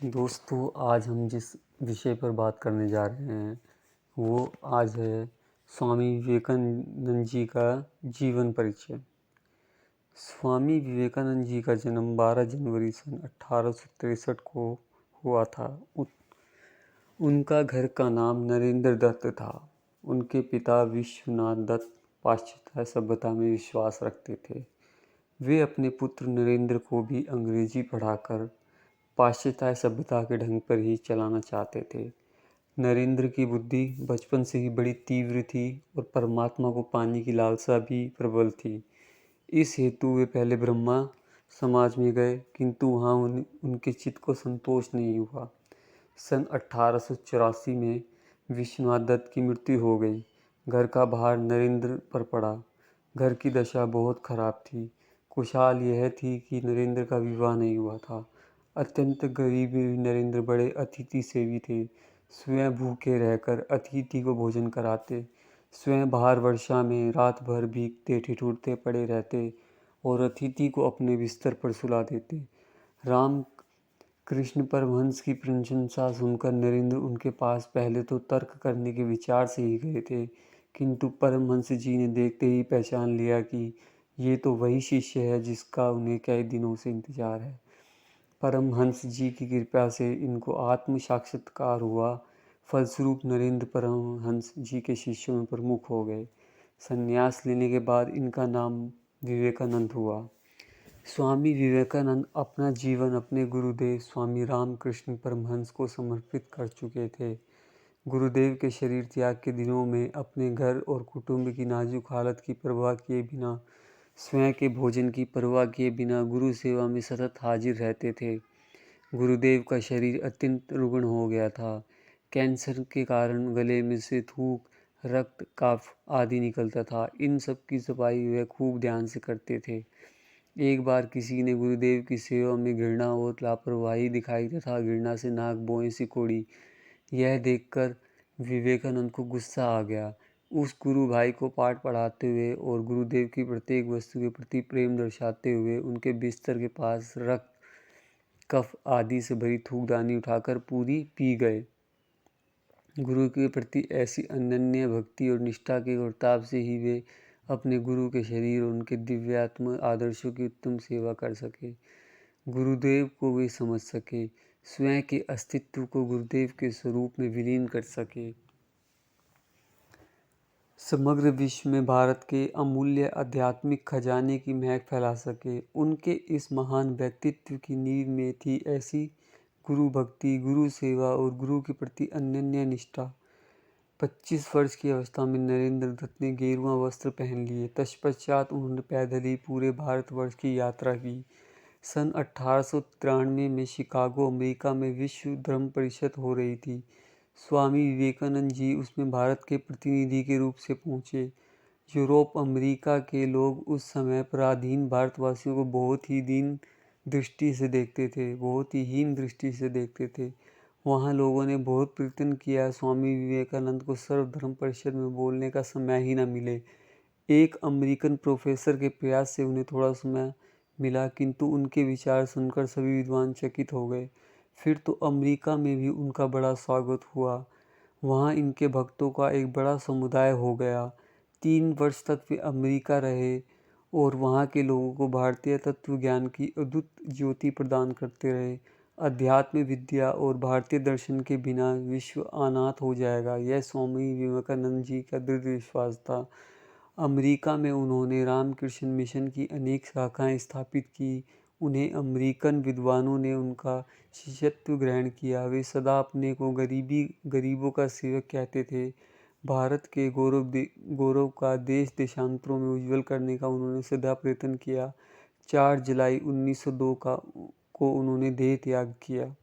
दोस्तों, आज हम जिस विषय पर बात करने जा रहे हैं वो आज है स्वामी विवेकानंद जी का जीवन परिचय। स्वामी विवेकानंद जी का जन्म 12 जनवरी सन 1863 को हुआ था। उनका घर का नाम नरेंद्र दत्त था। उनके पिता विश्वनाथ दत्त पाश्चात्य सभ्यता में विश्वास रखते थे। वे अपने पुत्र नरेंद्र को भी अंग्रेजी पढ़ाकर पाश्चात्य सभ्यता के ढंग पर ही चलाना चाहते थे। नरेंद्र की बुद्धि बचपन से ही बड़ी तीव्र थी और परमात्मा को पाने की लालसा भी प्रबल थी। इस हेतु वे पहले ब्रह्मा समाज में गए, किंतु वहाँ उनके चित्त को संतोष नहीं हुआ। सन 1884 में विश्वनाथ दत्त की मृत्यु हो गई। घर का भार नरेंद्र पर पड़ा। घर की दशा बहुत खराब थी। खुशहाल यह थी कि नरेंद्र का विवाह नहीं हुआ था। अत्यंत गरीब नरेंद्र बड़े अतिथि सेवी थे। स्वयं भूखे रहकर अतिथि को भोजन कराते, स्वयं बाहर वर्षा में रात भर भीगते ठिठुरते पड़े रहते और अतिथि को अपने बिस्तर पर सुला देते। राम कृष्ण परमहंस की प्रशंसा सुनकर नरेंद्र उनके पास पहले तो तर्क करने के विचार से ही गए थे, किंतु परमहंस जी ने देखते ही पहचान लिया कि ये तो वही शिष्य है जिसका उन्हें कई दिनों से इंतजार है। परमहंस जी की कृपा से इनको आत्म साक्षात्कार हुआ। फलस्वरूप नरेंद्र परमहंस जी के शिष्यों में प्रमुख हो गए। संन्यास लेने के बाद इनका नाम विवेकानंद हुआ। स्वामी विवेकानंद अपना जीवन अपने गुरुदेव स्वामी रामकृष्ण परमहंस को समर्पित कर चुके थे। गुरुदेव के शरीर त्याग के दिनों में अपने घर और कुटुंब की नाजुक हालत की परवाह किए बिना, स्वयं के भोजन की परवाह किए बिना गुरु सेवा में सतत हाजिर रहते थे। गुरुदेव का शरीर अत्यंत रुग्ण हो गया था। कैंसर के कारण गले में से थूक, रक्त, कफ आदि निकलता था। इन सब की सफाई वे खूब ध्यान से करते थे। एक बार किसी ने गुरुदेव की सेवा में घृणा और लापरवाही दिखाई तथा घृणा से नाक भौं सिकोड़ी। यह देखकर विवेकानंद को गुस्सा आ गया। उस गुरु भाई को पाठ पढ़ाते हुए और गुरुदेव की प्रत्येक वस्तु के प्रति प्रेम दर्शाते हुए उनके बिस्तर के पास रक्त, कफ आदि से भरी थूकदानी उठाकर पूरी पी गए। गुरु के प्रति ऐसी अनन्य भक्ति और निष्ठा के वर्ताव से ही वे अपने गुरु के शरीर और उनके दिव्यात्म आदर्शों की उत्तम सेवा कर सके। गुरुदेव को वे समझ सके, स्वयं के अस्तित्व को गुरुदेव के स्वरूप में विलीन कर सके। समग्र विश्व में भारत के अमूल्य आध्यात्मिक खजाने की महक फैला सके। उनके इस महान व्यक्तित्व की नींव में थी ऐसी गुरु भक्ति, गुरु सेवा और गुरु के प्रति अनन्य निष्ठा। 25 वर्ष की अवस्था में नरेंद्र दत्त ने गेरुआ वस्त्र पहन लिए। तत्पश्चात उन्होंने पैदल ही पूरे भारतवर्ष की यात्रा की। सन 1893 में शिकागो, अमेरिका में विश्व धर्म परिषद हो रही थी। स्वामी विवेकानंद जी उसमें भारत के प्रतिनिधि के रूप से पहुँचे। यूरोप, अमेरिका के लोग उस समय पराधीन भारतवासियों को बहुत ही दीन दृष्टि से देखते थे, बहुत ही हीन दृष्टि से देखते थे। वहाँ लोगों ने बहुत प्रयत्न किया स्वामी विवेकानंद को सर्वधर्म परिषद में बोलने का समय ही न मिले। एक अमेरिकन प्रोफेसर के प्रयास से उन्हें थोड़ा समय मिला, किंतु उनके विचार सुनकर सभी विद्वान चकित हो गए। फिर तो अमेरिका में भी उनका बड़ा स्वागत हुआ। वहाँ इनके भक्तों का एक बड़ा समुदाय हो गया। 3 वर्ष तक वे अमेरिका रहे और वहाँ के लोगों को भारतीय तत्व ज्ञान की अद्भुत ज्योति प्रदान करते रहे। अध्यात्म विद्या और भारतीय दर्शन के बिना विश्व अनाथ हो जाएगा, यह स्वामी विवेकानंद जी का दृढ़ विश्वास था। अमेरिका में उन्होंने रामकृष्ण मिशन की अनेक शाखाएं स्थापित की। उन्हें अमेरिकन विद्वानों ने उनका शिष्यत्व ग्रहण किया। वे सदा अपने को गरीबों का सेवक कहते थे। भारत के गौरव का देश देशांतरों में उज्जवल करने का उन्होंने सदा प्रयत्न किया। 4 जुलाई 1902 को उन्होंने देह त्याग किया।